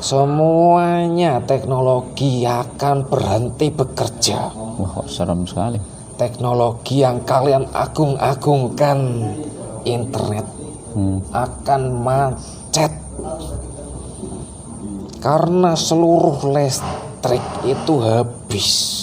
Semuanya teknologi akan berhenti bekerja. Wah, kok serem sekali. Teknologi yang kalian agung-agungkan, internet, akan macet. Karena seluruh listrik itu habis.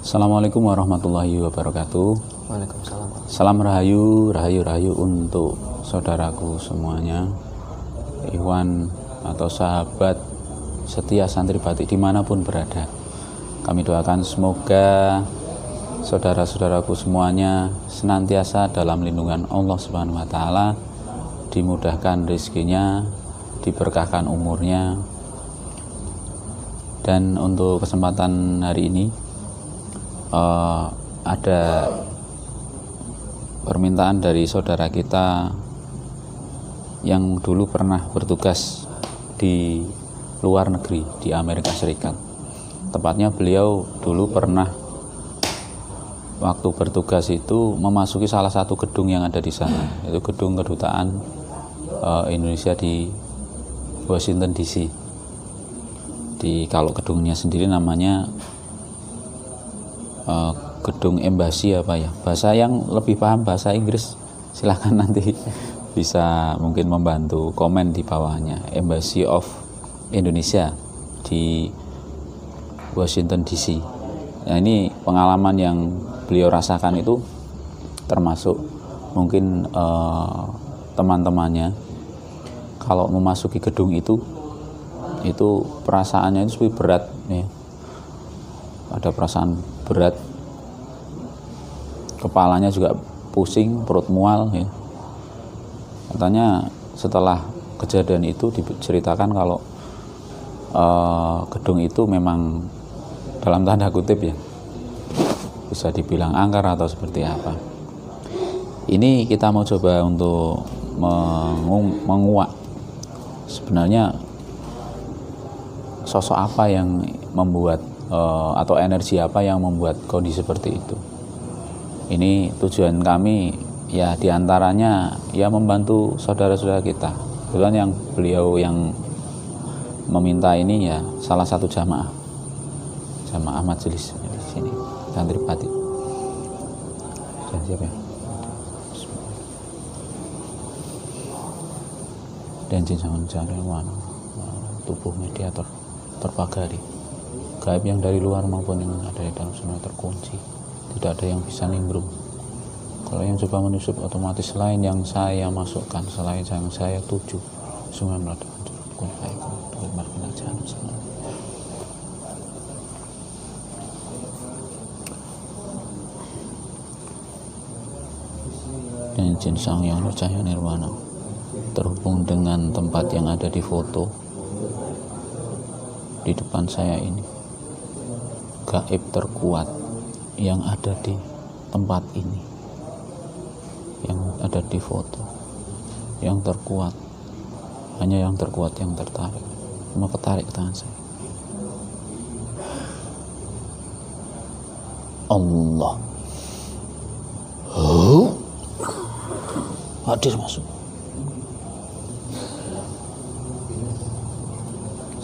Assalamualaikum warahmatullahi wabarakatuh. Waalaikumsalam. Salam rahayu, rahayu untuk saudaraku semuanya, ikhwan atau sahabat setia santri batik dimanapun berada. Kami doakan semoga saudara-saudaraku semuanya senantiasa dalam lindungan Allah Subhanahu wa Ta'ala, dimudahkan rezekinya, diberkahkan umurnya. Dan untuk kesempatan hari ini ada permintaan dari saudara kita yang dulu pernah bertugas di luar negeri, di Amerika Serikat. Tepatnya beliau dulu pernah waktu bertugas itu memasuki salah satu gedung yang ada di sana, yaitu gedung kedutaan Indonesia di Washington DC. Kalau gedungnya sendiri namanya gedung embasi apa ya, bahasa yang lebih paham bahasa Inggris silahkan nanti bisa mungkin membantu komen di bawahnya. Embassy of Indonesia di Washington DC. Nah, ini pengalaman yang beliau rasakan itu termasuk mungkin teman-temannya kalau memasuki gedung itu perasaannya itu lebih berat ya. Ada perasaan berat, kepalanya juga pusing, perut mual ya. Katanya setelah kejadian itu diceritakan kalau gedung itu memang dalam tanda kutip ya, bisa dibilang angker atau seperti apa. Ini kita mau coba untuk menguak sebenarnya sosok apa yang membuat atau energi apa yang membuat kondisi seperti itu. Ini tujuan kami ya diantaranya ya membantu saudara-saudara kita. Kebetulan yang beliau yang meminta ini ya salah satu jamaah majelis di sini, santri batik. Sudah siap ya? Dan jangan tubuh mediator terpagari. Gaib yang dari luar maupun yang ada di dalam semua terkunci, tidak ada yang bisa nimbrung. Kalau yang coba menyusup otomatis selain yang saya masukkan, selain yang saya tuju, sungai meledak hancur kun fayakun dari marginal jahanam semua. Dan jin sang yang cahaya nirwana terhubung dengan tempat yang ada di foto di depan saya ini. Gaib terkuat yang ada di tempat ini, yang ada di foto, yang terkuat, hanya yang terkuat yang tertarik. Mau ketarik ke tangan saya. Allah hadir masuk.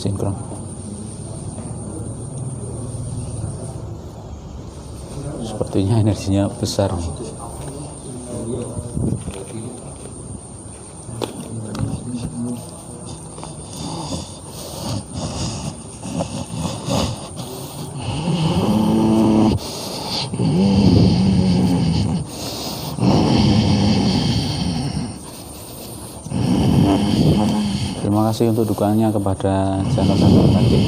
Sinkron. Sepertinya energinya besar nih. Terima kasih untuk dukungannya kepada channel Santri Batik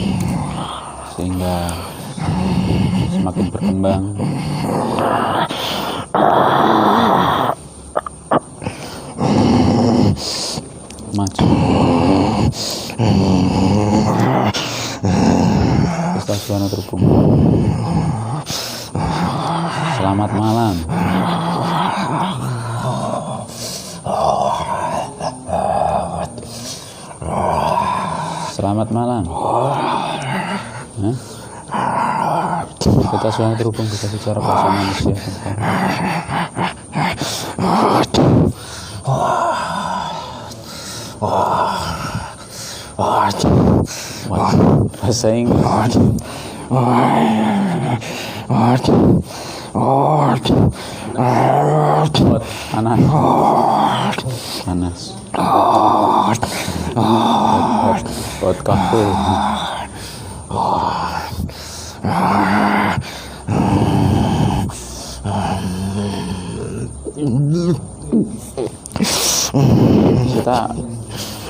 sehingga semakin berkembang. Maju. Stasiun terhubung. Selamat malam. Selamat malam. Hah? Kita sudah terhubung bisa bicara bahasa manusia. Bahasa Inggris. Panas. Hot coffee. Kita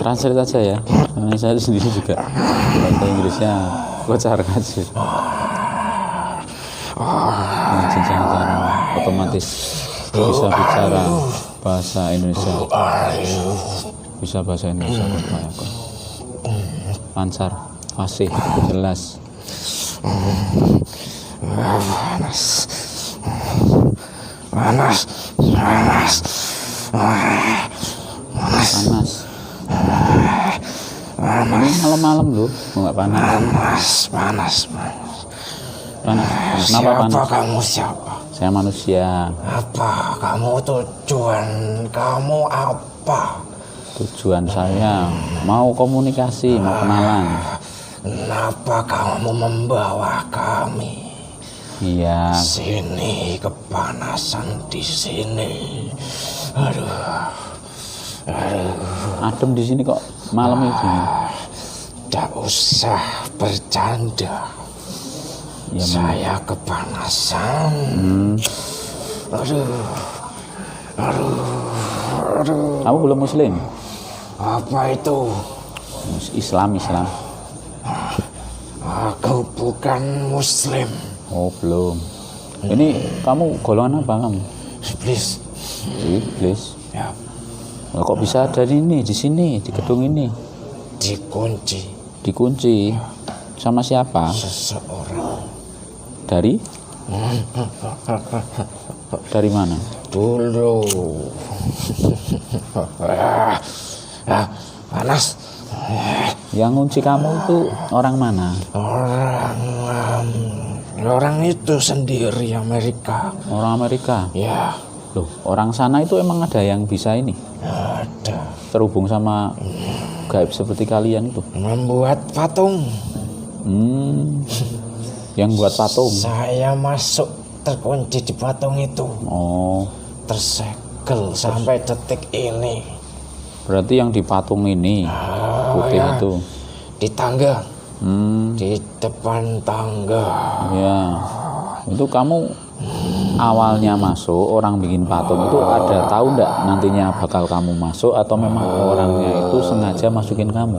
translate aja ya, karena saya sendiri juga bahasa Inggrisnya kocar kacir. Jangan otomatis bisa bicara bahasa Indonesia, bisa bahasa Indonesia kok. Lancar, fasih, jelas. Panas. Ini malam-malam loh, nggak panas. Panas. Kenapa panas? Siapa kamu siapa? Saya manusia. Apa kamu, tujuan kamu apa? Tujuan saya mau komunikasi, mau kenalan. Kenapa kamu membawa kami? Iya. Sini, kepanasan di sini. Aduh. Adem di sini kok malam ini. Tak usah bercanda. Ya, saya kepanasan. Aduh. Kamu belum Muslim? Apa itu? Islam. Aku bukan Muslim. Oh, belum. Ini kamu golongan apa kamu? Iblis. Iblis. Ya, Kok bisa ada di sini, di gedung ini? Dikunci. Sama siapa? Seseorang. Dari mana? Dulu. Panas. Yang ngunci kamu itu orang mana? Orang itu sendiri Amerika. Orang Amerika. Ya, Loh, orang sana itu emang ada yang bisa ini? ada. Terhubung sama gaib seperti kalian itu? Membuat patung. Yang buat patung? Saya masuk terkunci di patung itu. Oh, Tersegel sampai detik ini. berarti yang di patung ini putih ya. itu? Di tangga. Di depan tangga. Ya, itu kamu awalnya masuk orang bikin patung itu ada tahu nggak nantinya bakal kamu masuk atau memang orangnya itu sengaja masukin kamu?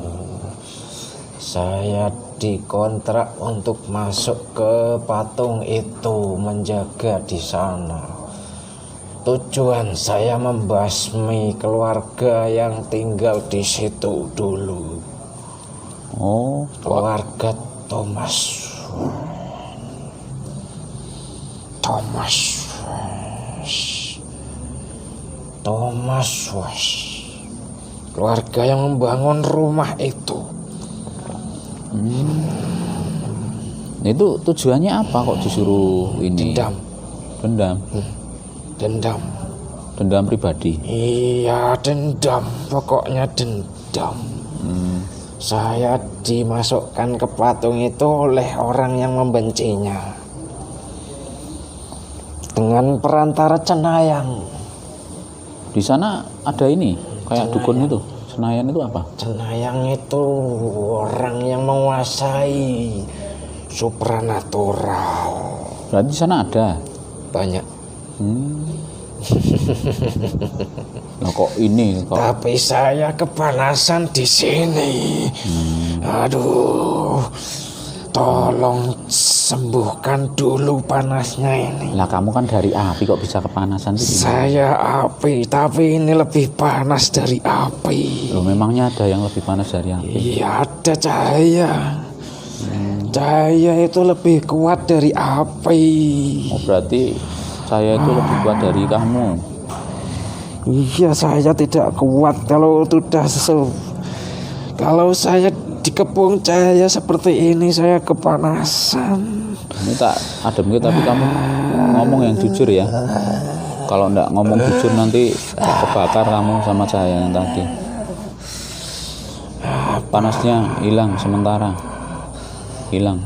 Saya dikontrak untuk masuk ke patung itu, menjaga di sana. Tujuan saya membasmi keluarga yang tinggal di situ dulu. Oh, Keluarga Thomas. Keluarga yang membangun rumah itu. itu tujuannya apa kok disuruh ini? Dendam pribadi. Iya, dendam. Pokoknya dendam. Saya dimasukkan ke patung itu oleh orang yang membencinya. Dengan perantara cenayang. Di sana ada ini kayak dukun itu. Senayan itu apa? Cenayang itu orang yang menguasai supranatural. Berarti di sana ada Banyak. Nah, kok ini kok Tapi saya kepanasan di sini. Aduh, tolong sembuhkan dulu panasnya ini. lah kamu kan dari api kok bisa kepanasan sih? Saya api, tapi ini lebih panas dari api. Loh, memangnya ada yang lebih panas dari api? Iya, ada cahaya. Cahaya itu lebih kuat dari api. Oh, berarti saya itu lebih kuat dari kamu. Iya, saya tidak kuat kalau sudah kalau saya dikepung cahaya seperti ini saya kepanasan. Ini tak adem gitu, tapi kamu ngomong yang jujur ya. Kalau enggak ngomong jujur nanti kebakar kamu sama cahaya yang tadi. Panasnya hilang sementara. Hilang.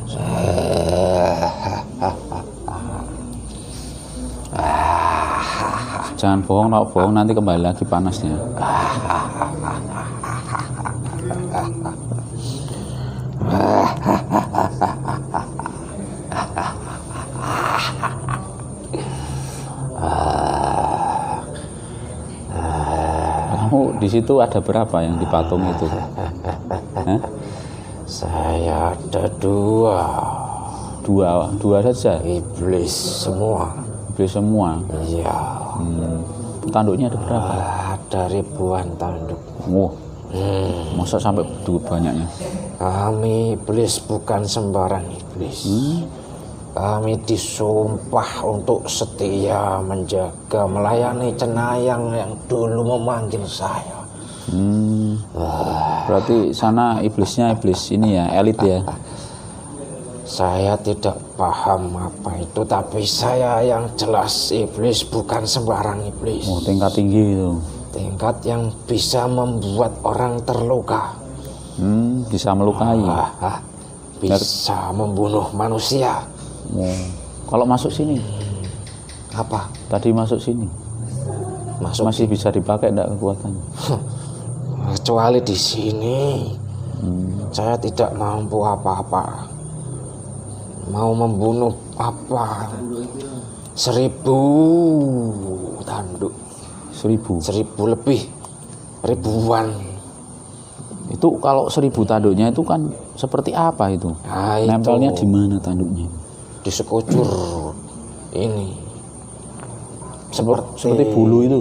Jangan bohong, kalau bohong nanti kembali lagi panasnya. Kamu di situ ada berapa yang di patung itu? Hah? Saya ada Dua saja. iblis semua. Iblis semua. Iya. Tanduknya ada berapa? Ada ribuan tanduk. Wah, masa sampai begitu banyaknya? Kami iblis bukan sembarang iblis. Kami disumpah untuk setia menjaga, melayani cenayang yang dulu memanggil saya. Berarti sana iblisnya iblis ini ya, elit ya? Saya tidak paham apa itu, tapi saya yang jelas iblis bukan sembarang iblis. Oh, tingkat tinggi itu. Tingkat yang bisa membuat orang terluka. Bisa melukai. Bisa membunuh manusia. Oh, kalau masuk sini? Apa? Tadi masuk sini. Masih bisa dipakai enggak kekuatannya? Kecuali di sini. Saya tidak mampu apa-apa. Mau membunuh apa? 1000 tanduk. 1000 lebih. Ribuan. Itu kalau 1000 tanduknya itu kan seperti apa itu? Nah, nempelnya itu di mana tanduknya? di sekujur ini. Seperti bulu itu?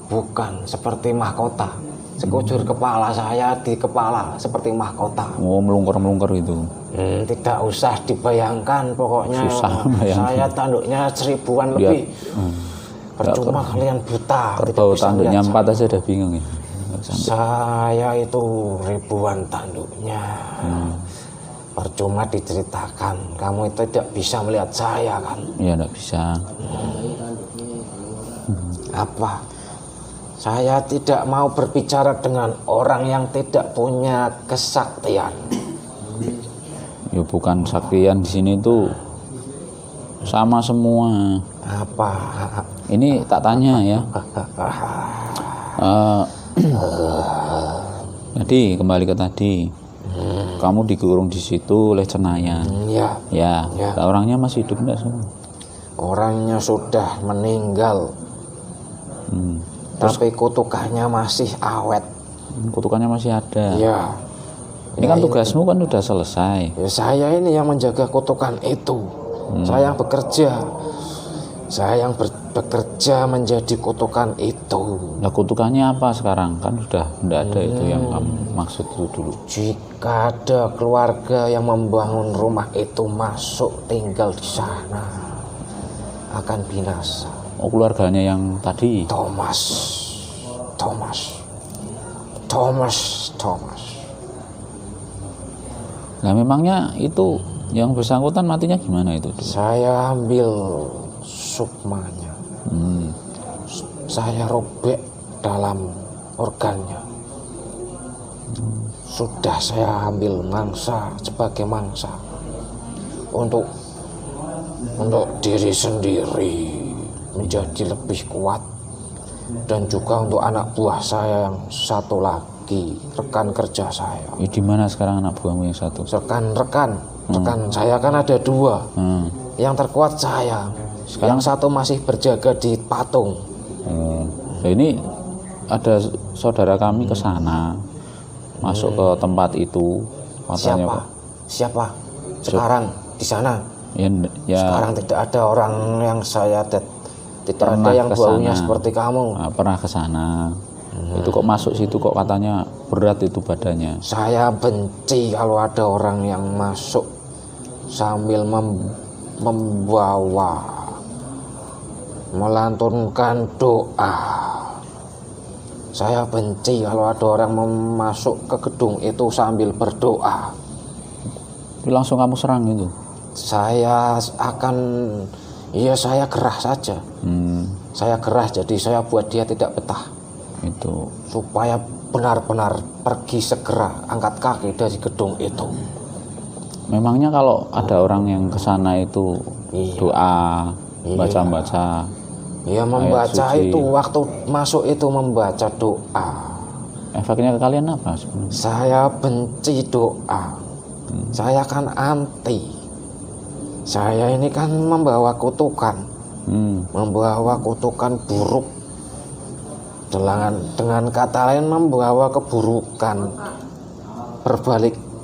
Bukan, seperti mahkota. Sekujur kepala saya di kepala seperti mahkota. Oh, melungker-melungker itu. Tidak usah dibayangkan, pokoknya Susah bayangkan. saya tanduknya 1000-an lebih. Percuma kalian buta. Kerbau bisa tanduknya lihat 4 aja udah bingung ya. saya itu ribuan tanduknya. Percuma diceritakan, kamu itu tidak bisa melihat saya kan? Iya, enggak bisa. Apa? Saya tidak mau berbicara dengan orang yang tidak punya kesaktian. Ya bukan saktian, di sini tuh sama semua. Apa? Ini tak tanya ya. Jadi kembali ke tadi. Kamu dikurung di situ oleh cenayang. Ya. Ya. Orangnya masih hidup enggak semua? Orangnya sudah meninggal. Tapi kutukannya masih awet. Kutukannya masih ada. Ya. Ini kan tugasmu kan udah selesai. Ya, saya ini yang menjaga kutukan itu. Saya yang bekerja. Saya yang bekerja menjadi kutukan itu. Nah, kutukannya apa sekarang? Kan sudah enggak ada itu yang kamu maksud itu dulu. Jika ada keluarga yang membangun rumah itu masuk tinggal di sana, akan binasa. Oh, keluarganya yang tadi. Thomas. Nah, memangnya itu yang bersangkutan matinya gimana itu? Saya ambil sukmanya. Saya robek dalam organnya. Sudah saya ambil mangsa sebagai mangsa untuk diri sendiri menjadi lebih kuat, dan juga untuk anak buah saya yang satu lagi, rekan kerja saya. Di mana sekarang anak buahmu yang satu? Rekan saya kan ada 2. Yang terkuat saya. Sekarang yang satu masih berjaga di patung. Nah, ini ada saudara kami ke sana, masuk ke tempat itu. Katanya, Siapa? Sekarang di sana? Ya. Sekarang tidak ada orang yang saya tidak ada yang baunya seperti kamu. Nah, pernah ke sana. Itu kok masuk situ kok katanya berat itu badannya. Saya benci kalau ada orang yang masuk sambil melantunkan doa. Saya benci kalau ada orang masuk ke gedung itu sambil berdoa. Langsung kamu serang itu? Saya gerah saja. Saya gerah, jadi saya buat dia tidak betah. Itu Supaya benar-benar pergi segera, angkat kaki dari gedung itu. memangnya kalau ada orang yang ke sana itu doa, baca-baca. Ya membaca itu waktu masuk itu membaca doa. Efeknya ke kalian apa sebenarnya? Saya benci doa. Saya kan anti. Saya ini kan membawa kutukan. Membawa kutukan buruk. Dengan kata lain membawa keburukan.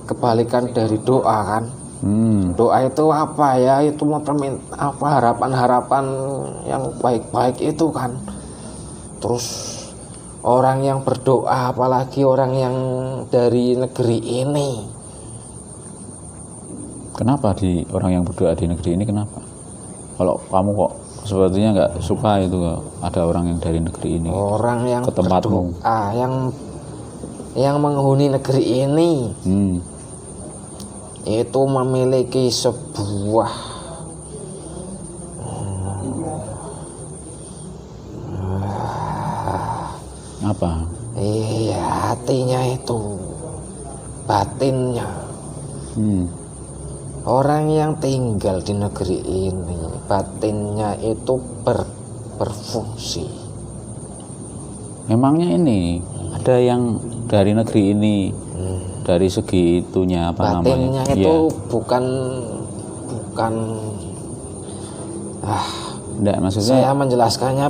Kebalikan dari doa kan. Doa itu apa ya? Itu harapan-harapan yang baik-baik itu kan. Terus orang yang berdoa, apalagi orang yang dari negeri ini. Kenapa orang yang berdoa di negeri ini kenapa? Kalau kamu kok sepertinya nggak suka itu ada orang yang dari negeri ini. Orang yang ke tempatmu. Berdoa, yang menghuni negeri ini. Itu memiliki sebuah apa? Iya, hatinya itu, batinnya. Orang yang tinggal di negeri ini, batinnya itu berfungsi. Memangnya ini ada yang dari negeri ini, dari segi itunya apa batinnya namanya? itu bukan enggak, maksudnya saya menjelaskannya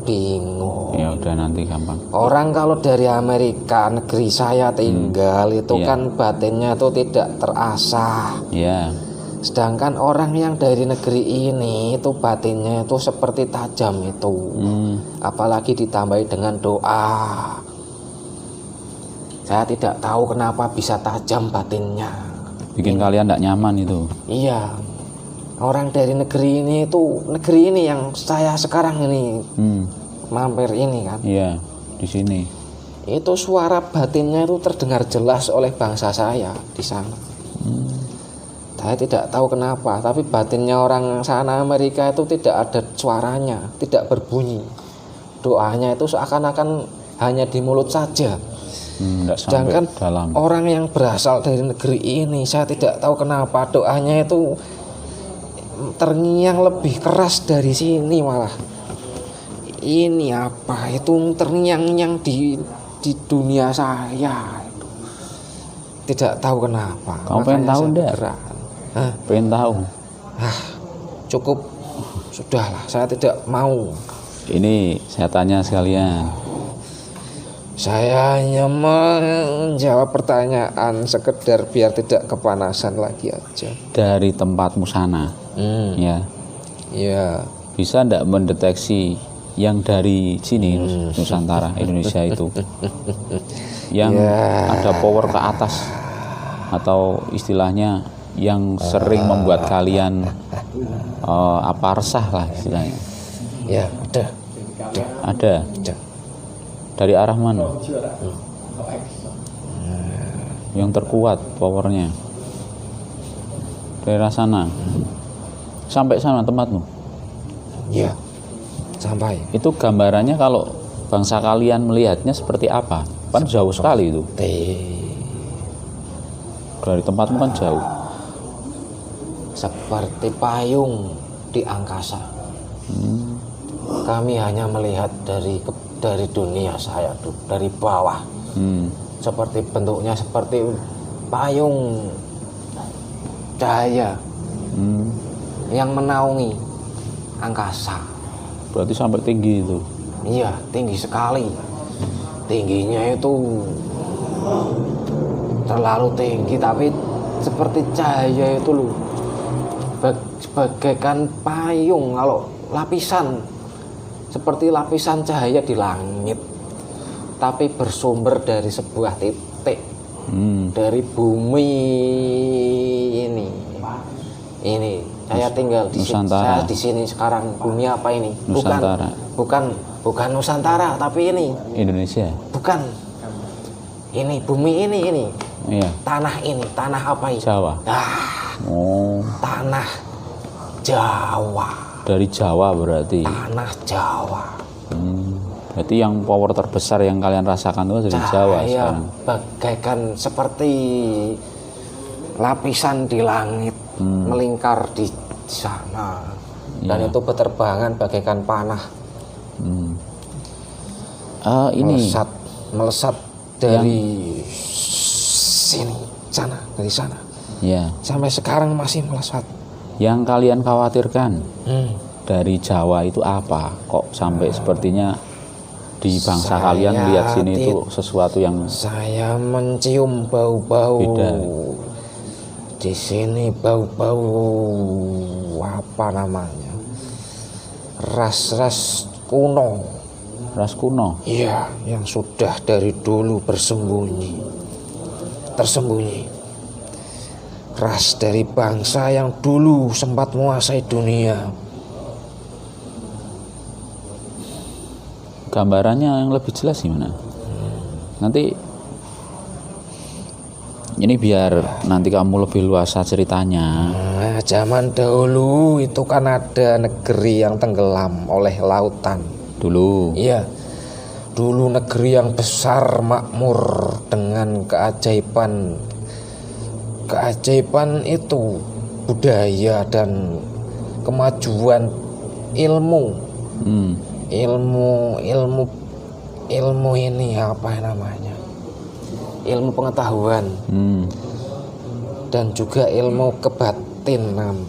bingung. Ya udah nanti gampang. Orang kalau dari Amerika, negeri saya tinggal itu kan batinnya itu tidak terasah. Iya. Sedangkan orang yang dari negeri ini itu batinnya itu seperti tajam itu. Apalagi ditambahi dengan doa. Saya tidak tahu kenapa bisa tajam batinnya. Bikin kalian tidak nyaman itu. Iya. Orang dari negeri ini itu, negeri ini yang saya sekarang ini mampir ini kan. Iya, di sini. Itu suara batinnya itu terdengar jelas oleh bangsa saya di sana. Saya tidak tahu kenapa, tapi batinnya orang sana Amerika itu tidak ada suaranya, tidak berbunyi. Doanya itu seakan-akan hanya di mulut saja. Sedangkan dalam. orang yang berasal dari negeri ini, saya tidak tahu kenapa doanya itu terngiang lebih keras dari sini malah. Ini apa? Itu terngiang-ngiang di dunia saya. Tidak tahu kenapa. Kamu pengen tahu enggak? Pengen tahu? Cukup. Sudahlah, saya tidak mau. Ini saya tanya sekalian. Saya hanya menjawab pertanyaan sekedar biar tidak kepanasan lagi aja. Dari tempatmu sana, ya, bisa ndak mendeteksi yang dari sini Nusantara Indonesia itu, yang ada power ke atas atau istilahnya yang sering membuat kalian resah lah istilahnya? Ya, ada. Dari arah mana? Yang terkuat powernya daerah sana sampai sana tempatmu? Ya, sampai. Itu gambarannya kalau bangsa kalian melihatnya seperti apa? Kan jauh sekali itu. Dari tempatmu kan jauh. Seperti payung di angkasa. Kami hanya melihat dari dunia saya tuh, dari bawah. Seperti bentuknya seperti payung cahaya yang menaungi angkasa. Berarti sampai tinggi itu? Iya, tinggi sekali. Tingginya itu terlalu tinggi, tapi seperti cahaya itu loh. Bagaikan payung, kalau lapisan, seperti lapisan cahaya di langit, tapi bersumber dari sebuah titik, dari bumi ini. Saya tinggal di sini. Saya di sini sekarang. Bumi apa ini? Nusantara. Bukan Nusantara, tapi ini Indonesia. bukan. Ini bumi ini. Iya. Tanah apa ini? Jawa. Oh. Tanah Jawa. Dari Jawa berarti. Tanah Jawa. Berarti yang power terbesar yang kalian rasakan itu dari Jawa sekarang. Bagaikan seperti lapisan di langit melingkar di sana. Dan itu berterbangan bagaikan panah. Melesat dari dari sana. Ya. Sampai sekarang masih melesat. Yang kalian khawatirkan dari Jawa itu apa? Kok sampai sepertinya di bangsa kalian lihat sini itu sesuatu yang saya mencium bau-bau beda. Di sini bau-bau apa namanya? Ras-ras kuno. Ras kuno? Iya, yang sudah dari dulu tersembunyi. Ras dari bangsa yang dulu sempat menguasai dunia. Gambarannya yang lebih jelas gimana? Nanti ini biar nanti kamu lebih luasa ceritanya. Nah, zaman dahulu itu kan ada negeri yang tenggelam oleh lautan. Dulu. Iya. Dulu negeri yang besar makmur dengan keajaiban itu budaya dan kemajuan ilmu. Ilmu ini apa namanya? Ilmu pengetahuan. Dan juga ilmu kebatinan.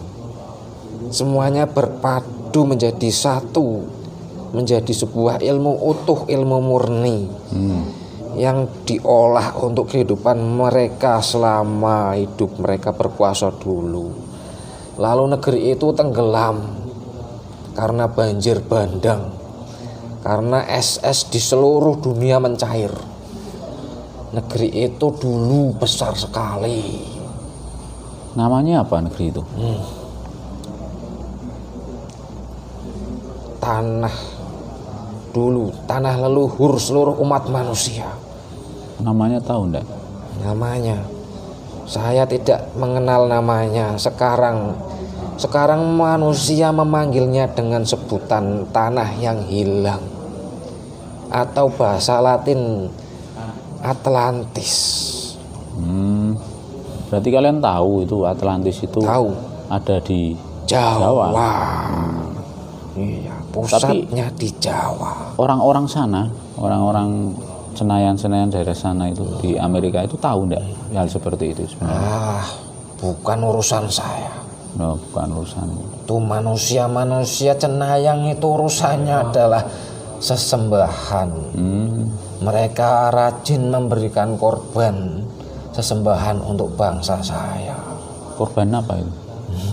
Semuanya berpadu menjadi satu, menjadi sebuah ilmu utuh, ilmu murni. Yang diolah untuk kehidupan mereka selama hidup mereka berkuasa dulu. Lalu negeri itu tenggelam karena banjir bandang, karena es di seluruh dunia mencair. Negeri itu dulu besar sekali. Namanya apa negeri itu? Tanah leluhur seluruh umat manusia. Namanya tahu enggak? Namanya saya tidak mengenal namanya. Sekarang manusia memanggilnya dengan sebutan tanah yang hilang, atau bahasa Latin Atlantis. Berarti kalian tahu itu Atlantis itu Tahu. ada di Jawa. Iya, pusatnya di Jawa. Orang-orang sana, orang-orang Senayan daerah sana itu di Amerika itu tahu enggak hal seperti itu sebenarnya? Bukan urusan saya. No, bukan urusan. Itu manusia Cenayang itu urusannya adalah sesembahan. Mereka rajin memberikan korban sesembahan untuk bangsa saya. Korban apa itu?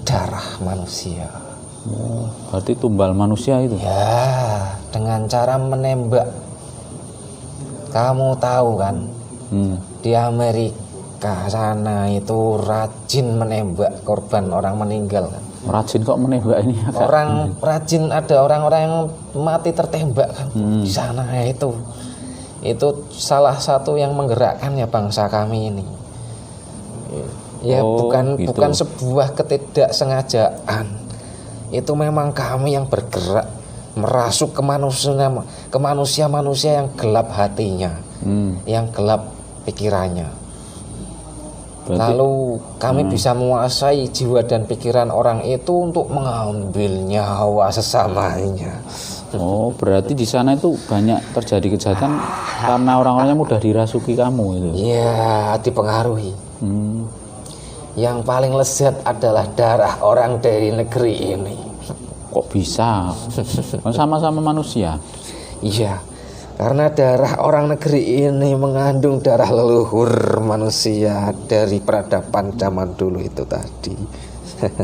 Darah manusia. Berarti tumbal manusia itu? Ya, dengan cara menembak. Kamu tahu kan, di Amerika sana itu rajin menembak korban orang meninggal kan. Rajin kok menembak ini? Ada orang-orang yang mati tertembak kan di sana itu. Itu salah satu yang menggerakkan ya bangsa kami ini. Ya bukan sebuah ketidaksengajaan. Itu memang kami yang bergerak merasuk ke manusia yang gelap hatinya, yang gelap pikirannya. Lalu kami bisa menguasai jiwa dan pikiran orang itu untuk mengambil nyawa sesamanya. Oh, berarti di sana itu banyak terjadi kejahatan karena orang-orangnya mudah dirasuki kamu itu? Iya, dipengaruhi. Yang paling lezat adalah darah orang dari negeri ini. Kok bisa? Sama-sama manusia. Iya, karena darah orang negeri ini mengandung darah leluhur manusia dari peradaban zaman dulu itu tadi.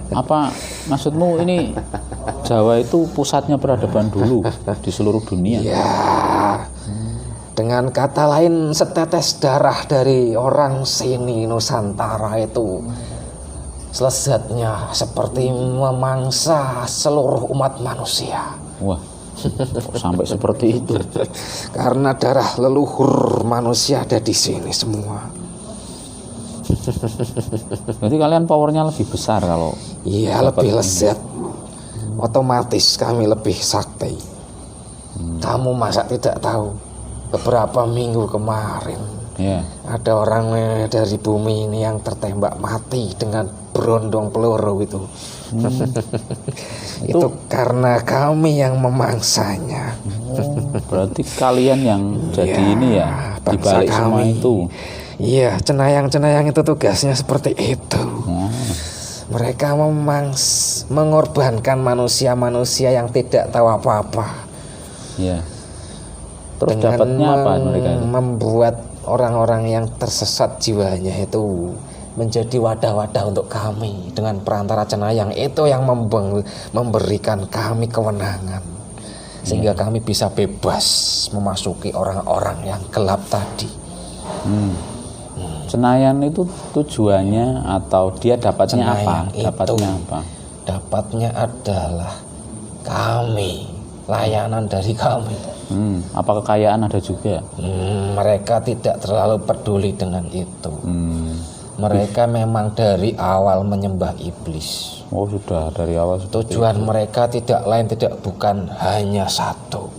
Apa maksudmu ini Jawa itu pusatnya peradaban dulu di seluruh dunia? Ya, dengan kata lain setetes darah dari orang sini Nusantara itu lezatnya seperti memangsa seluruh umat manusia. Wah, Kok sampai seperti itu? Karena darah leluhur manusia ada di sini semua. Jadi kalian powernya lebih besar kalau Iya, lebih lezat. Otomatis kami lebih sakti. Kamu masa tidak tahu? Beberapa minggu kemarin ya. ada orang dari bumi ini yang tertembak mati dengan berondong peluru itu. Itu karena kami yang memangsanya. Berarti kalian yang jadi Ya, ini ya di bangsa balik semua kami. itu. Iya, cenayang-cenayang itu tugasnya seperti itu. Mereka mengorbankan manusia-manusia yang tidak tahu apa-apa. Ya. Terus Dengan dapatnya apa mereka itu? membuat orang-orang yang tersesat jiwanya itu menjadi wadah-wadah untuk kami. Dengan perantara cenayang itu yang memberikan kami kewenangan, sehingga kami bisa bebas memasuki orang-orang yang gelap tadi. Cenayang itu tujuannya atau dia dapatnya apa? Cenayang Dapatnya itu apa? dapatnya adalah kami, layanan dari kami. Apa kekayaan ada juga? Mereka tidak terlalu peduli dengan itu. Mereka memang dari awal menyembah iblis. Oh sudah dari awal Tujuan mereka tidak lain bukan hanya satu.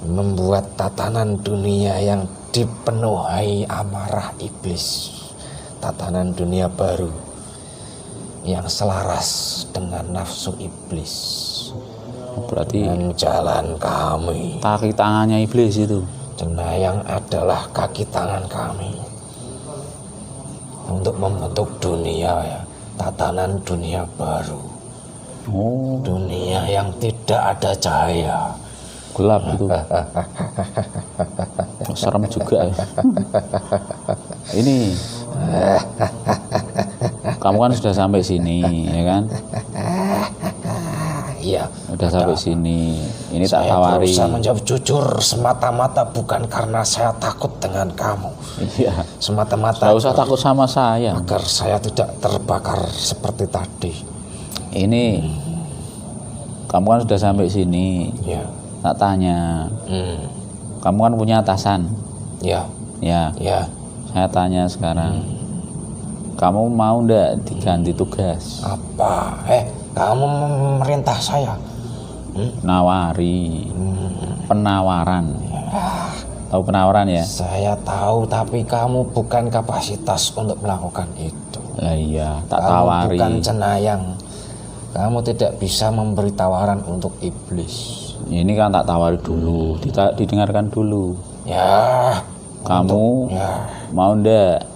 Membuat tatanan dunia yang dipenuhi amarah iblis. Tatanan dunia baru yang selaras dengan nafsu iblis. Berarti Dan jalan kami. kaki tangannya iblis itu. Cenayang adalah kaki tangan kami untuk membentuk dunia ya, tatanan dunia baru. Oh, Dunia yang tidak ada cahaya. gelap itu. Serem juga ya. Ini kamu kan sudah sampai sini ya kan? Iya, Udah sampai sini. Ini tak saya tawari. berusaha menjawab jujur semata-mata bukan karena saya takut dengan kamu. Iya. Semata-mata Gak usah takut sama saya. agar saya tidak terbakar seperti tadi. Ini kamu kan sudah sampai sini. Ya, Tak tanya. Kamu kan punya atasan. ya, Ya. ya. Saya tanya sekarang. Kamu mau ndak diganti tugas? Apa? Kamu memerintah saya? Nawari. Penawaran. Tahu penawaran ya? Saya tahu, tapi kamu bukan kapasitas untuk melakukan itu. Lah iya, tak Kamu tawari. bukan cenayang. Kamu tidak bisa memberi tawaran untuk iblis. Ini kan tak tawari dulu, didengarkan dulu. Ya, Kamu ya. mau ndak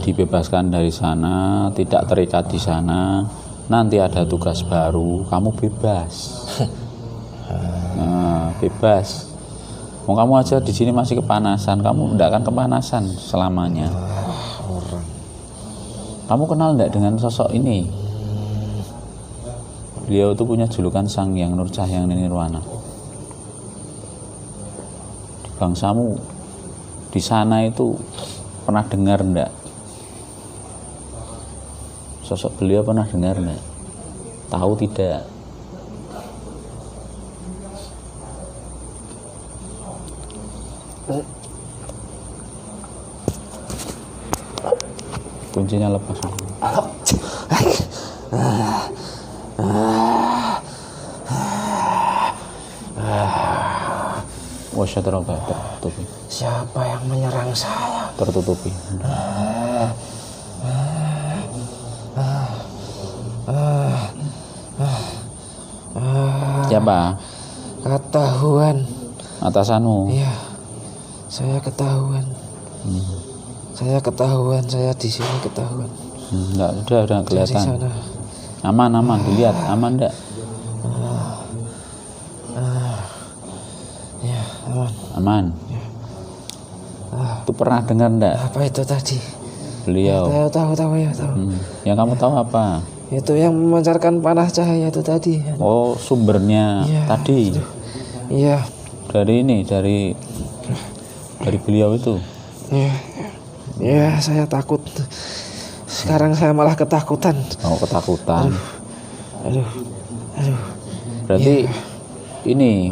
dibebaskan dari sana, tidak terikat di sana. Nanti ada tugas baru, kamu bebas. Nah, bebas. Mau kamu aja di sini masih kepanasan, kamu ndak akan kepanasan selamanya. Kamu kenal ndak dengan sosok ini? Beliau itu punya julukan Sang Hyang Nur Cahyang Nirwana. Di bangsamu di sana itu pernah dengar ndak? Sosok beliau pernah dengar nggak? Tahu tidak? Kuncinya lepas. Wasyadarabah tertutupi. Siapa yang menyerang saya? Tertutupi. Siapa? Ketahuan. Atasanmu? Iya, saya ketahuan. Saya ketahuan, saya di sini ketahuan. Enggak, udah Dari kelihatan. sana. Aman, dilihat, aman enggak? Ya, aman. Aman. Itu pernah dengar enggak Apa itu tadi? beliau? Tahu ya, tahu. Yang kamu tahu apa? Itu yang memancarkan panah cahaya itu tadi. Oh, sumbernya Iya, tadi Iya, dari ini, dari beliau itu. iya, saya takut. Sekarang saya malah ketakutan. Oh, ketakutan. Aduh. Berarti ini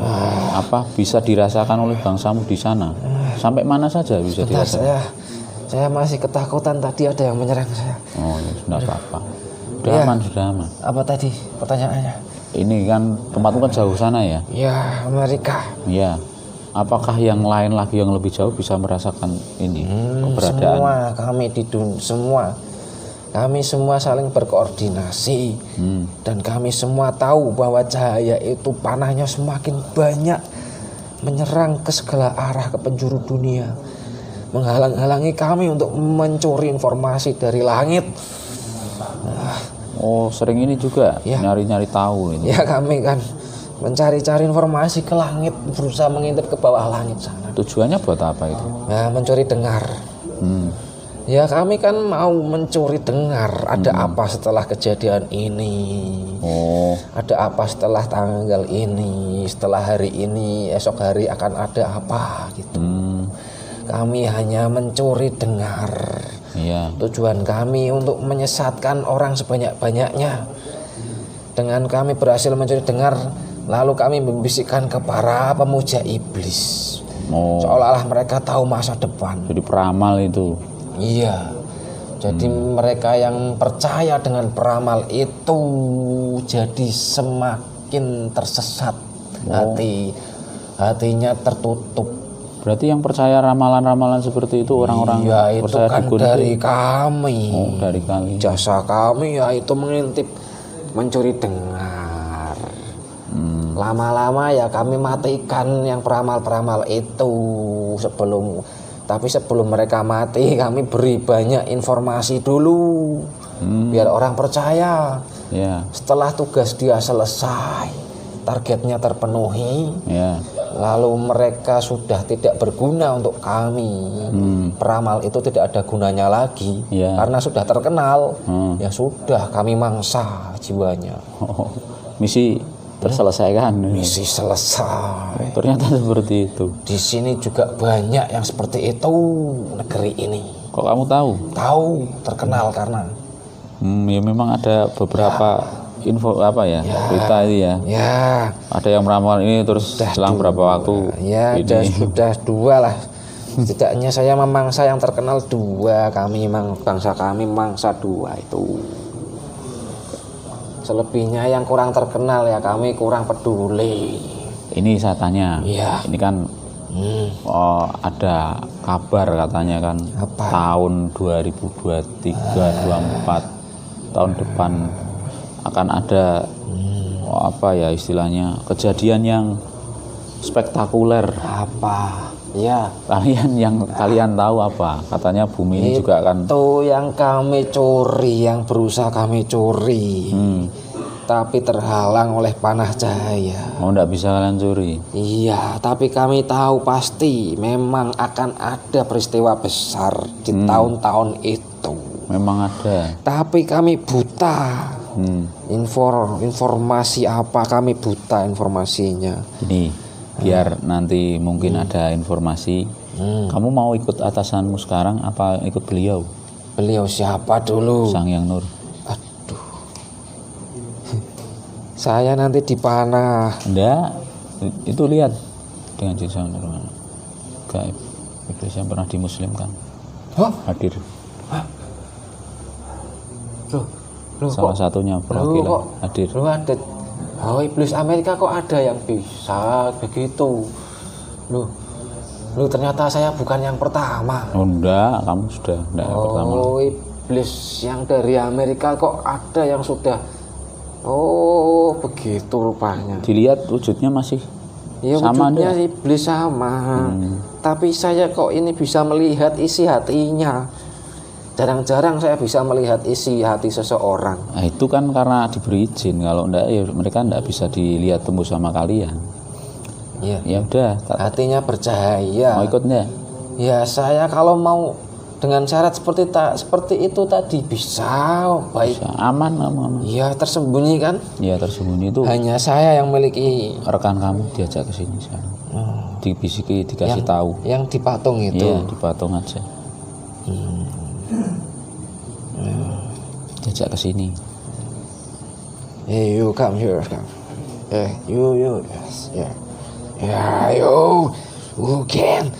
apa bisa dirasakan oleh bangsamu di sana? Sampai mana saja bisa Bentar, dirasakan? saya masih ketakutan, tadi ada yang menyerang saya. Oh, ya, sudah apa-apa. Sudah Iya. aman, sudah aman. Apa tadi pertanyaannya? Ini kan tempatmu kan jauh sana ya? Ya, Amerika. Iya. Apakah yang lain lagi yang lebih jauh bisa merasakan ini keberadaan? Semua kami di dunia, kami semua saling berkoordinasi dan kami semua tahu bahwa cahaya itu panahnya semakin banyak menyerang ke segala arah ke penjuru dunia, menghalang-halangi kami untuk mencuri informasi dari langit. Oh, sering ini juga Ya. nyari-nyari tahu ini. Ya, kami kan mencari-cari informasi ke langit, berusaha mengintip ke bawah langit sana. Tujuannya buat apa itu? Nah, mencuri dengar. Ya, kami kan mau mencuri dengar ada apa setelah kejadian ini. Oh, Ada apa setelah tanggal ini, setelah hari ini, esok hari akan ada apa gitu. Kami hanya mencuri dengar. iya. Tujuan kami untuk menyesatkan orang sebanyak-banyaknya. Dengan kami berhasil mencuri dengar, lalu kami membisikkan ke para pemuja iblis. Oh, Seolah-olah mereka tahu masa depan. jadi peramal itu. Iya. Jadi mereka yang percaya dengan peramal itu jadi semakin tersesat hatinya tertutup. Berarti yang percaya ramalan-ramalan seperti itu orang-orang Ya itu percaya kan dukun dari itu. kami. Oh, dari kali. Jasa kami ya itu mengintip, mencuri dengar. Lama-lama ya kami matikan yang peramal-peramal itu sebelum mereka mati kami beri banyak informasi dulu biar orang percaya. Ya, Setelah tugas dia selesai, targetnya terpenuhi, ya. lalu mereka sudah tidak berguna untuk kami. Peramal itu tidak ada gunanya lagi Ya. karena sudah terkenal. Ya sudah, kami mangsa jiwanya. Oh, misi terselesaikan. Misi selesai. Ternyata seperti itu. Di sini juga banyak yang seperti itu negeri ini. Kok kamu tahu? Tahu, terkenal karena Ya memang ada beberapa info apa ya, berita itu ya. ya Ada yang meramal ini terus selang berapa waktu ya ini. sudah dua lah. Setidaknya saya memangsa yang terkenal dua. Bangsa kami mangsa dua itu. Selebihnya yang kurang terkenal ya kami kurang peduli. Ini saya tanya. Iya. Ini kan ada kabar katanya kan Apa? tahun 2023-24 tahun depan akan ada apa ya istilahnya kejadian yang spektakuler. Apa? Ya, Kalian tahu apa? Katanya bumi ini juga akan itu yang kami curi, yang berusaha kami curi. Tapi terhalang oleh panah cahaya. enggak bisa kalian curi. Iya, tapi kami tahu pasti memang akan ada peristiwa besar di tahun-tahun itu. Memang ada. Tapi kami buta. Informasi apa kami buta informasinya. Ini biar nanti mungkin ada informasi. Kamu mau ikut atasanmu sekarang apa ikut beliau? Beliau siapa dulu? Sang Yang Nur. Aduh. Saya nanti dipanah. Enggak. Itu lihat dengan jin Sang Nur. Gaib. Iblis yang pernah dimuslimkan. Hah? Hadir. Loh, Salah satunya perwakilan hadir. Loh, ada. Oh, iblis Amerika kok ada yang bisa begitu. Loh, ternyata saya bukan yang pertama. Oh, enggak, kamu sudah enggak yang pertama. Oh, iblis yang dari Amerika kok ada yang sudah. Oh, begitu rupanya. Dilihat wujudnya masih Ya, sama wujudnya dia. iblis sama. Tapi saya kok ini bisa melihat isi hatinya. Jarang-jarang saya bisa melihat isi hati seseorang. Nah, itu kan karena diberi izin. Kalau enggak ya mereka enggak bisa dilihat tembus sama kalian. Iya. Ya udah, Hatinya bercahaya. mau ikut enggak? Ya saya kalau mau dengan syarat seperti itu tadi bisa, baik. Bisa, aman. Ya tersembunyi kan? Ya tersembunyi itu Hanya saya yang memiliki rekan kamu diajak ke sini sekarang. Dibisiki, dikasih tahu. yang di patung itu. Iya, di patung aja. Diajak ke sini. Hey, you come here, come. You, yes, yeah, you can,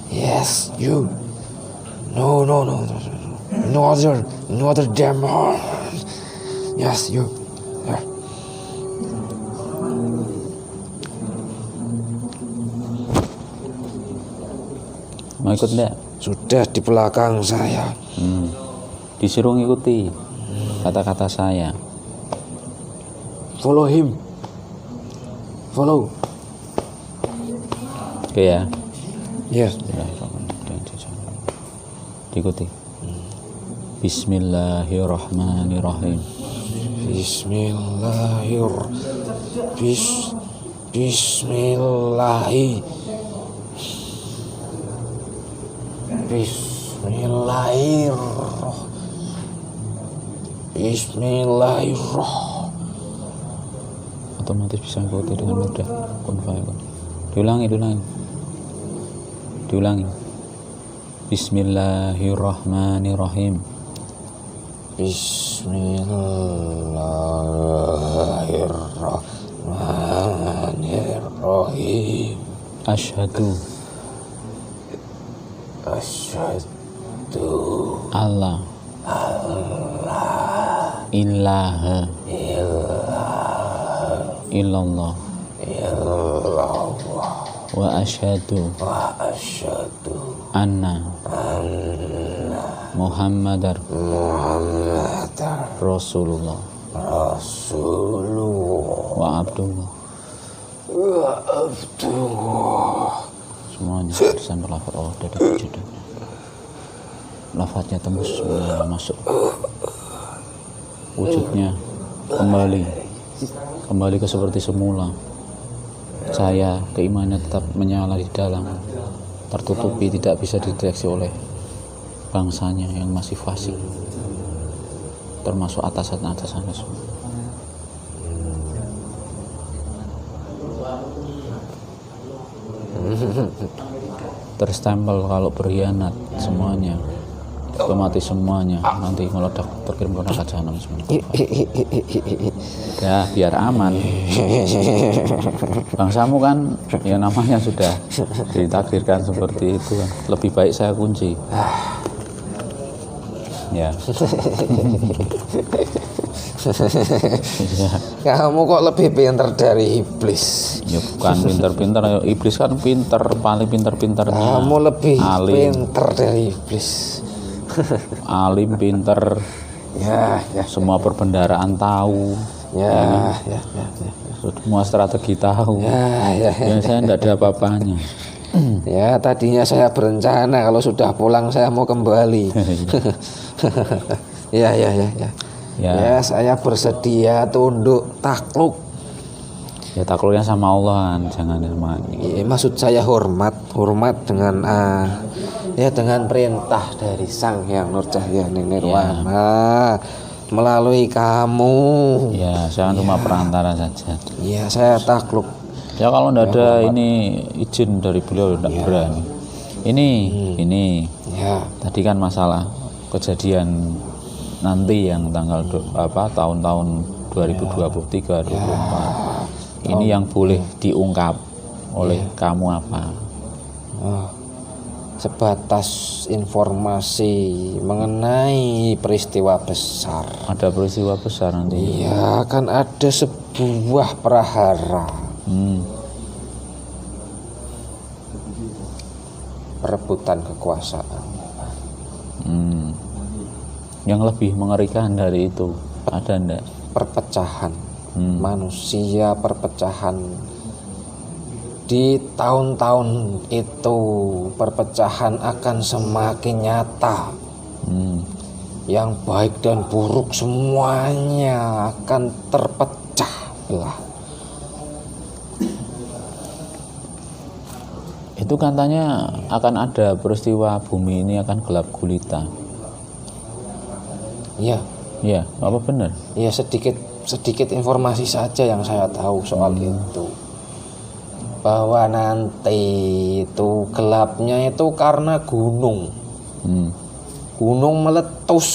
yes, you, no, another demon, yes, you, yeah. Mau ikut enggak? Sudah di belakang saya. Disuruh ngikuti kata-kata saya. Follow him. Follow. Oke ya. Yes. Diikuti. Bismillahirrahmanirrahim. Bismillahirrahmanirrahim. Otomatis bisa mengikuti dengan mudah. Kun fayakun. Diulangi. Bismillahirrahmanirrahim. Bismillahirrahmanirrahim. Asyhadu Allah ilaha illallah wa asyhadu anna Muhammadar Rasulullah wa abdullah. Semuanya sampai lafaz Allah dari wujudnya. Lafaznya tembus semuanya masuk. Wujudnya kembali ke seperti semula. Saya keimanan tetap menyala di dalam, tertutupi, tidak bisa dideteksi oleh bangsanya yang masih fasik, termasuk atasan-atasannya semua. Terstempel kalau berkhianat semuanya, otomatis semuanya nanti meledak, terkirim ke neraka jahanam semua. Ya biar aman. Bangsamu kan ya namanya sudah ditakdirkan seperti itu kan. Lebih baik saya kunci. Ya. Kamu kok lebih pintar dari iblis? Ya bukan pintar-pintar, iblis kan pintar, paling pintar-pintarnya. Kamu lebih alim. pintar dari iblis. Alim, pintar. Ya. Semua perbendaraan tahu. Ya. Semua strategi tahu. Ya. Yang saya tidak ada apa-apanya. Ya, tadinya saya berencana kalau sudah pulang saya mau kembali. Ya. Ya, saya bersedia tunduk takluk. Ya takluknya sama Allah kan, jangan sama ini. Maksud saya hormat dengan dengan perintah dari Sang Hyang Nurcahyani Nirwana melalui kamu. Ya, saya cuma perantara saja. Ya, saya takluk. Ya kalau tidak ada ini izin dari beliau tidak berani. Ini. Ya. Tadi kan masalah kejadian nanti yang tanggal tahun-tahun 2023 2024. Ini yang boleh diungkap oleh kamu apa? Sebatas informasi mengenai peristiwa besar. Ada peristiwa besar nanti. Iya, akan ada sebuah prahara. Perebutan kekuasaan. Yang lebih mengerikan dari itu ada enggak? Perpecahan manusia, perpecahan di tahun-tahun itu, perpecahan akan semakin nyata. Yang baik dan buruk semuanya akan terpecah belah. Itu katanya akan ada peristiwa bumi ini akan gelap gulita. Iya, apa benar? Iya, sedikit informasi saja yang saya tahu soal itu. Bahwa nanti itu gelapnya itu karena gunung. Gunung meletus.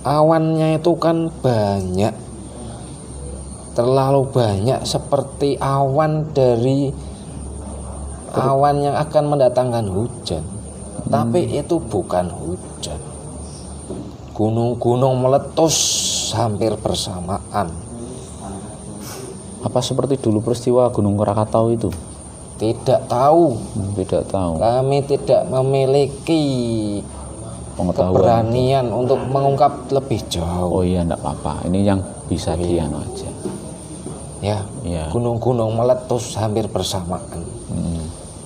Awannya itu kan banyak. terlalu banyak seperti awan yang akan mendatangkan hujan. Tapi itu bukan hujan. Gunung-gunung meletus hampir bersamaan. Apa seperti dulu peristiwa Gunung Krakatau itu? Tidak tahu. Tidak tahu. Kami tidak memiliki Pengetahuan. keberanian untuk mengungkap lebih jauh. Oh iya, enggak apa-apa. Ini yang bisa dianu aja. Ya, Ya. gunung-gunung meletus hampir bersamaan.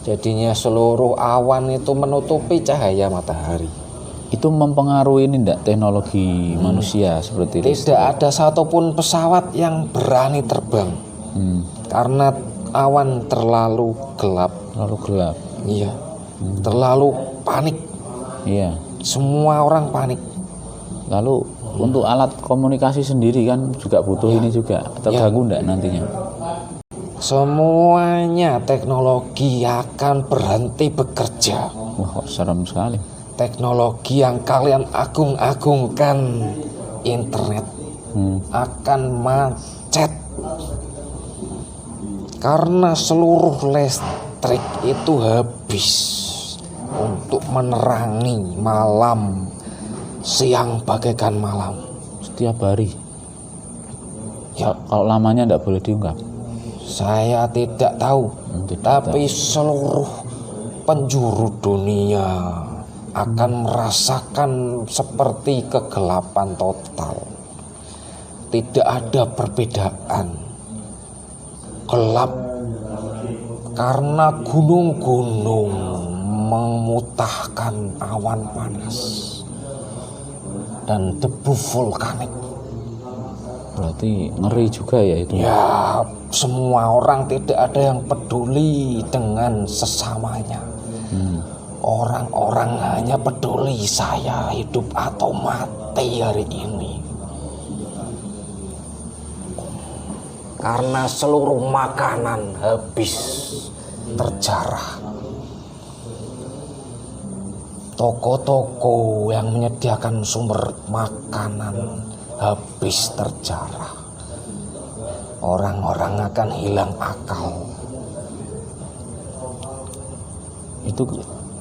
Jadinya seluruh awan itu menutupi cahaya matahari. Itu mempengaruhi ini enggak teknologi manusia seperti itu? Tidak ada satupun pesawat yang berani terbang karena awan terlalu gelap. Terlalu gelap. Iya, terlalu panik. Iya. Semua orang panik. Lalu untuk alat komunikasi sendiri kan juga butuh ini juga. Terganggu enggak nantinya? Semuanya teknologi akan berhenti bekerja. Wah, kok serem sekali. Teknologi yang kalian agung-agungkan, internet, akan macet karena seluruh listrik itu habis untuk menerangi malam, siang bagaikan malam. Setiap hari. Ya. Kalau lamanya enggak boleh diungkap. Saya tidak tahu, tapi seluruh penjuru dunia akan merasakan seperti kegelapan total. Tidak ada perbedaan. Gelap karena gunung-gunung memutahkan awan panas dan debu vulkanik. Berarti ngeri juga ya itu. Ya, semua orang tidak ada yang peduli dengan sesamanya. Orang-orang hanya peduli saya hidup atau mati hari ini. Karena seluruh makanan habis terjarah. Toko-toko yang menyediakan sumber makanan habis terjarah. Orang-orang akan hilang akal. Itu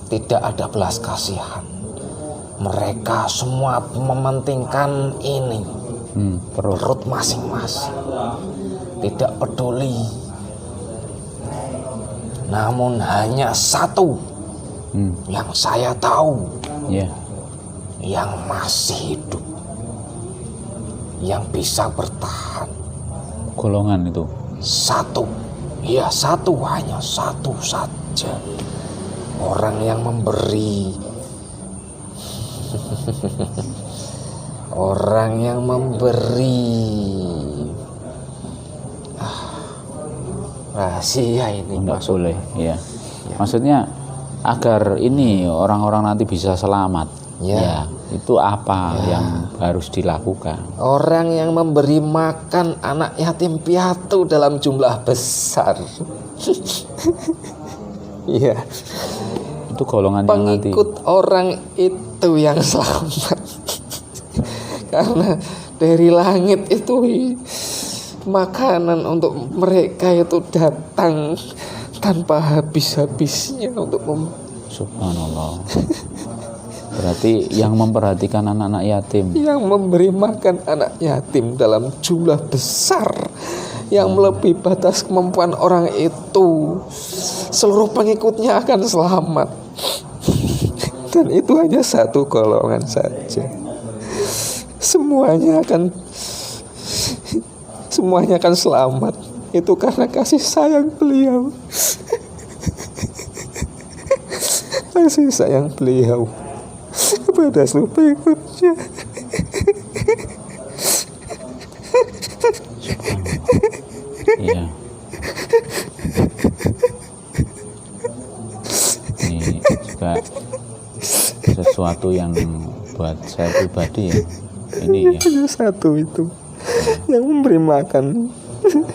Tidak ada belas kasihan. Mereka semua mementingkan ini, perut masing-masing. Tidak peduli. Namun hanya satu yang saya tahu, ya. yang masih hidup, yang bisa bertahan. Golongan itu. Satu, ya satu, hanya satu saja. Orang yang memberi. Orang yang memberi. Rahasia ini. Enggak boleh, ya. Maksudnya agar ini orang-orang nanti bisa selamat. Ya. Itu apa yang harus dilakukan? Orang yang memberi makan anak yatim piatu dalam jumlah besar. Iya. Itu golongan yang nanti. Pengikut orang itu yang selamat. Karena dari langit itu makanan untuk mereka itu datang tanpa habis-habisnya untuk Subhanallah. Berarti yang memperhatikan anak-anak yatim, yang memberi makan anak yatim dalam jumlah besar yang melebihi batas kemampuan orang itu, seluruh pengikutnya akan selamat. Dan itu hanya satu golongan saja. Semuanya akan selamat. Itu karena kasih sayang beliau. Kasih sayang beliau kepada seluruh pengikutnya. iya. Ini juga sesuatu yang buat saya pribadi ya. Ini ya. Hanya satu itu yang memberi makan.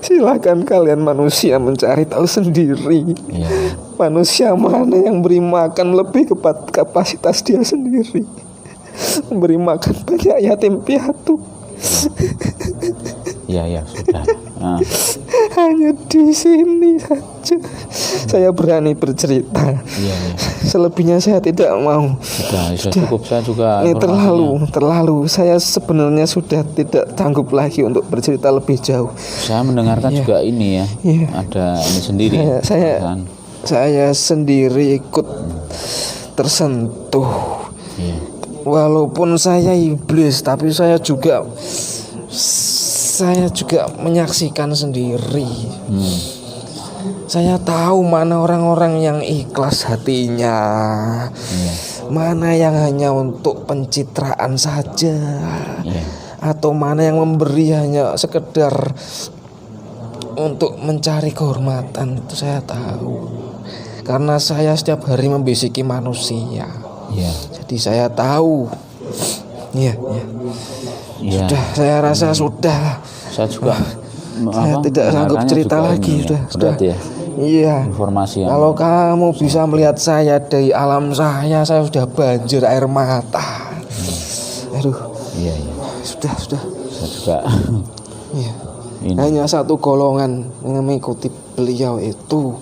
Silakan kalian manusia mencari tahu sendiri. Iya. Manusia mana yang beri makan lebih kepada kapasitas dia sendiri. Memberi makan banyak yatim piatu. Ya sudah. Nah, Hanya di sini saja saya berani bercerita. iya. Selebihnya saya tidak mau. Sudah cukup, saya juga Ini informasinya. terlalu. Saya sebenarnya sudah tidak sanggup lagi untuk bercerita lebih jauh. Saya mendengarkan juga ini ya. Iya. Ada ini sendiri. Kan? Saya sendiri ikut tersentuh. Iya. Walaupun saya iblis, tapi saya juga menyaksikan sendiri. Saya tahu mana orang-orang yang ikhlas hatinya, mana yang hanya untuk pencitraan saja, atau mana yang memberi hanya sekedar untuk mencari kehormatan. Itu saya tahu, karena saya setiap hari membisiki manusia. Jadi saya tahu. Sudah, saya rasa sudah. Saya juga Saya tidak sanggup cerita lagi. Sudah. Ya. Iya. Informasi yang Kalau kamu bisa melihat saya dari alam saya sudah banjir air mata. Aduh. Iya. Sudah. Saya juga Iya. ini. Hanya satu golongan yang mengikuti beliau itu.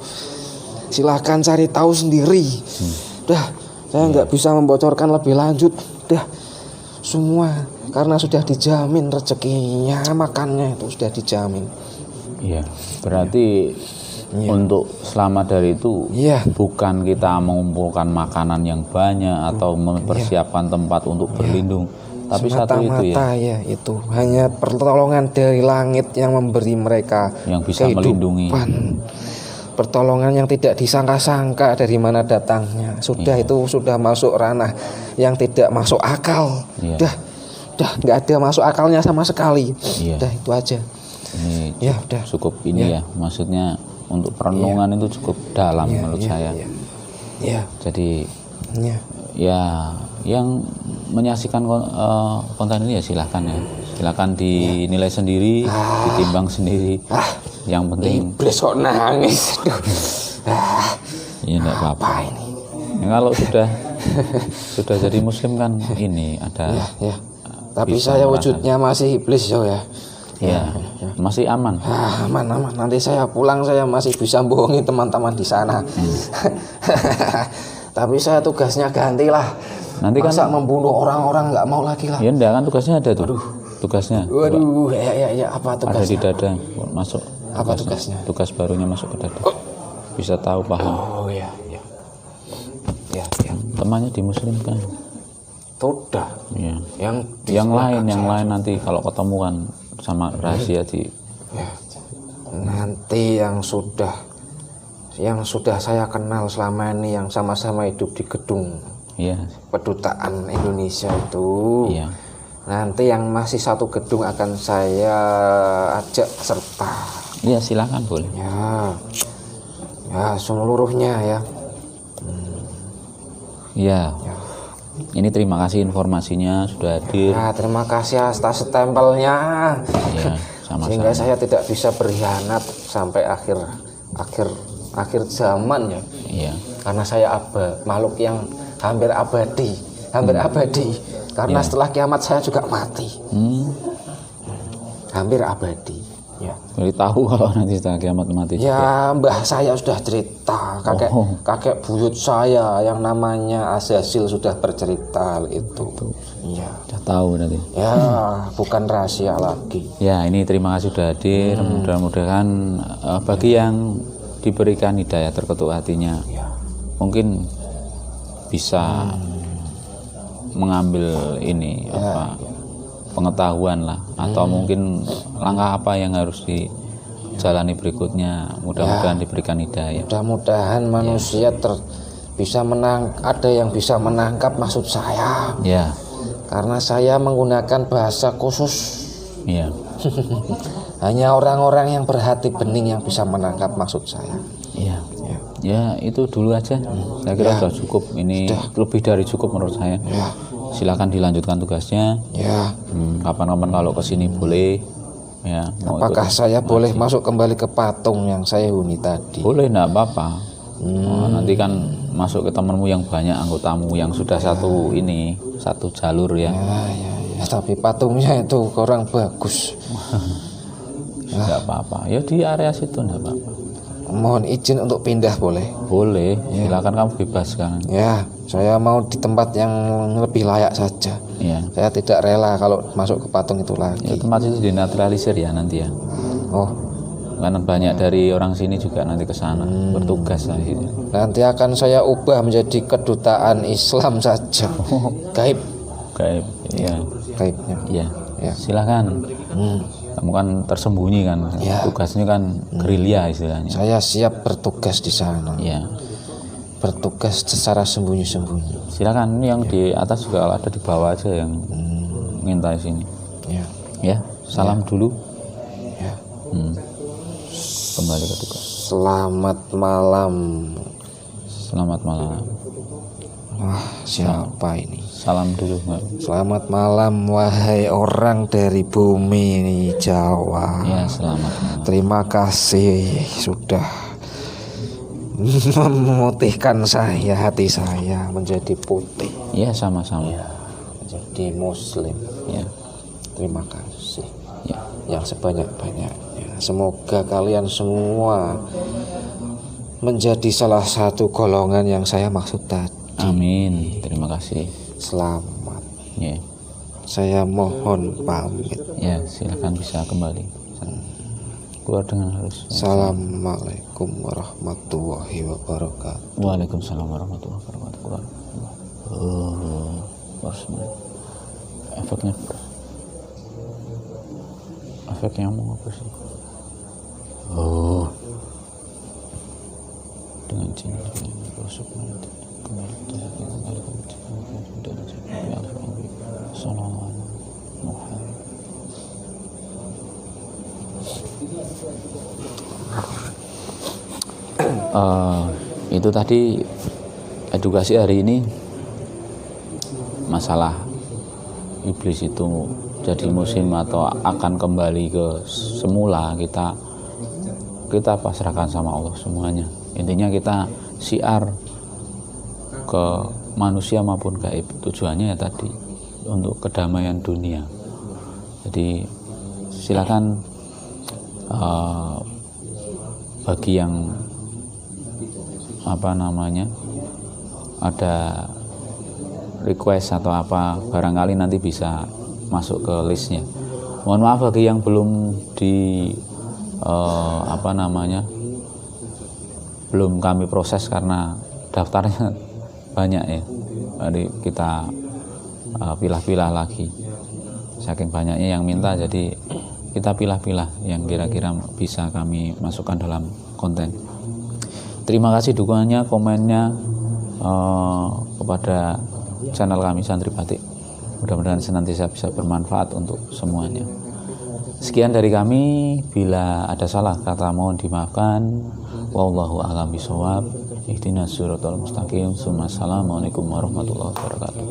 Silahkan cari tahu sendiri. Saya nggak bisa membocorkan lebih lanjut. Semua karena sudah dijamin rezekinya, makannya itu sudah dijamin. Iya. Berarti untuk selamat dari itu bukan kita mengumpulkan makanan yang banyak atau mempersiapkan tempat untuk berlindung, tapi satu itu ya. Itu hanya pertolongan dari langit yang memberi mereka yang bisa kehidupan. melindungi. Pertolongan yang tidak disangka-sangka dari mana datangnya. Itu sudah masuk ranah yang tidak masuk akal. Udah nggak ada masuk akalnya sama sekali. Udah itu aja. Ini udah. cukup ini ya. Maksudnya untuk perenungan itu cukup dalam menurut saya. Jadi ya yang menyaksikan konten ini ya silahkan dinilai sendiri, ditimbang sendiri. Yang penting iblis kok nangis. Ya enggak apa-apa ini. Kalau sudah jadi muslim kan ini ada. Tapi saya wujudnya masih iblis ya. Masih aman. Aman. Nanti saya pulang saya masih bisa bohongi teman-teman di sana. Tapi saya tugasnya gantilah. Nanti masa kan membunuh orang-orang nggak mau lagi lah. Ya enggak kan tugasnya ada tuh. Tugasnya. Waduh, ya apa tugasnya? Ada di dada masuk. Apa tugasnya? Tugas barunya masuk ke dada. Bisa tahu paham. Oh ya. Temannya dimuslimkan. Sudah. Iya. Yang lain nanti kalau ketemu kan sama rahasia di. Nanti yang sudah saya kenal selama ini yang sama-sama hidup di gedung. Kedutaan Indonesia itu. Nanti yang masih satu gedung akan saya ajak serta. Iya, silakan boleh. Ya seluruhnya ya. Ini terima kasih informasinya sudah hadir. Terima kasih atas stempelnya. Sama-sama. Sehingga saya tidak bisa berkhianat sampai akhir zaman ya. Karena saya makhluk yang hampir abadi. Karena setelah kiamat saya juga mati. Hampir abadi. Jadi tahu kalau nanti setelah kiamat mati. Mbah saya sudah cerita, kakek buyut saya yang namanya Azazil sudah bercerita itu. Sudah tahu nanti. Bukan rahasia lagi. Ini terima kasih sudah hadir. Mudah-mudahan bagi yang diberikan hidayah terketuk hatinya, mungkin bisa mengambil ini pengetahuan lah, atau mungkin langkah apa yang harus dijalani berikutnya. Mudah-mudahan diberikan hidayah. Mudah-mudahan manusia ada yang bisa menangkap maksud saya. Karena saya menggunakan bahasa khusus. Hanya orang-orang yang berhati bening yang bisa menangkap maksud saya. Itu dulu aja. Saya kira sudah cukup. Ini lebih dari cukup menurut saya. Silakan dilanjutkan tugasnya. Kapan-kapan kalau kesini boleh. Apakah saya boleh masuk kembali ke patung yang saya huni tadi? Boleh, enggak apa-apa. Nanti kan masuk ke temanmu yang banyak anggotamu yang sudah satu jalur ya. Tapi patungnya itu kurang bagus. nggak apa-apa. Ya di area situ nggak apa-apa. Mohon izin untuk pindah boleh? Boleh, silakan kamu bebas kan. Ya, saya mau di tempat yang lebih layak saja. Ya. Saya tidak rela kalau masuk ke patung itu lagi. Ya, tempat itu dinaturalisir ya nanti ya. Oh, Karena banyak dari orang sini juga nanti ke sana bertugas lah gitu. nanti akan saya ubah menjadi kedutaan Islam saja. Gaib. Gaib, ya. Gaibnya. Ya. Ya. Silakan. Kamu kan tersembunyi kan. Ya. Tugasnya kan gerilya istilahnya. Saya siap bertugas di sana. Ya. Bertugas secara sembunyi-sembunyi. Silakan yang di atas juga ada di bawah aja yang minta di sini. Ya. Ya, salam dulu. Ya. Kembali ke tugas. Selamat malam. Selamat malam. Wah, siapa ini? Salam dulu, Mbak. Selamat malam wahai orang dari bumi Jawa. Ya, selamat malam. Terima kasih sudah memutihkan saya, hati saya menjadi putih, Ya, sama-sama. menjadi muslim. Ya. Terima kasih Ya. yang sebanyak-banyaknya. Semoga kalian semua menjadi salah satu golongan yang saya maksud tadi. Amin. Terima kasih. Selamat. Ya. Saya mohon pamit. Ya, silakan bisa kembali. Keluar dengan halus. Assalamualaikum warahmatullahi wabarakatuh. Waalaikumsalam warahmatullahi wabarakatuh. Keluar. Efeknya. Efeknya mau apa sih? Dengan cinta itu tadi edukasi hari ini masalah iblis itu jadi musim atau akan kembali ke semula, kita pasrahkan sama Allah semuanya. Intinya kita syiar ke manusia maupun gaib, tujuannya ya tadi untuk kedamaian dunia. Jadi silakan bagi yang ada request atau apa, barangkali nanti bisa masuk ke listnya. Mohon maaf bagi yang belum belum kami proses karena daftarnya banyak ya. Jadi kita pilah-pilah lagi. Saking banyaknya yang minta, jadi kita pilah-pilah yang kira-kira bisa kami masukkan dalam konten. Terima kasih dukungannya, komennya kepada channel kami Santri Batik. Mudah-mudahan senantiasa bisa bermanfaat untuk semuanya. Sekian dari kami, bila ada salah kata mohon dimaafkan. Wallahu a'lam bishawab. Ihdinas siratal mustaqim. Assalamualaikum warahmatullahi wabarakatuh.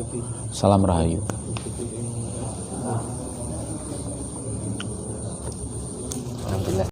Salam Rahayu.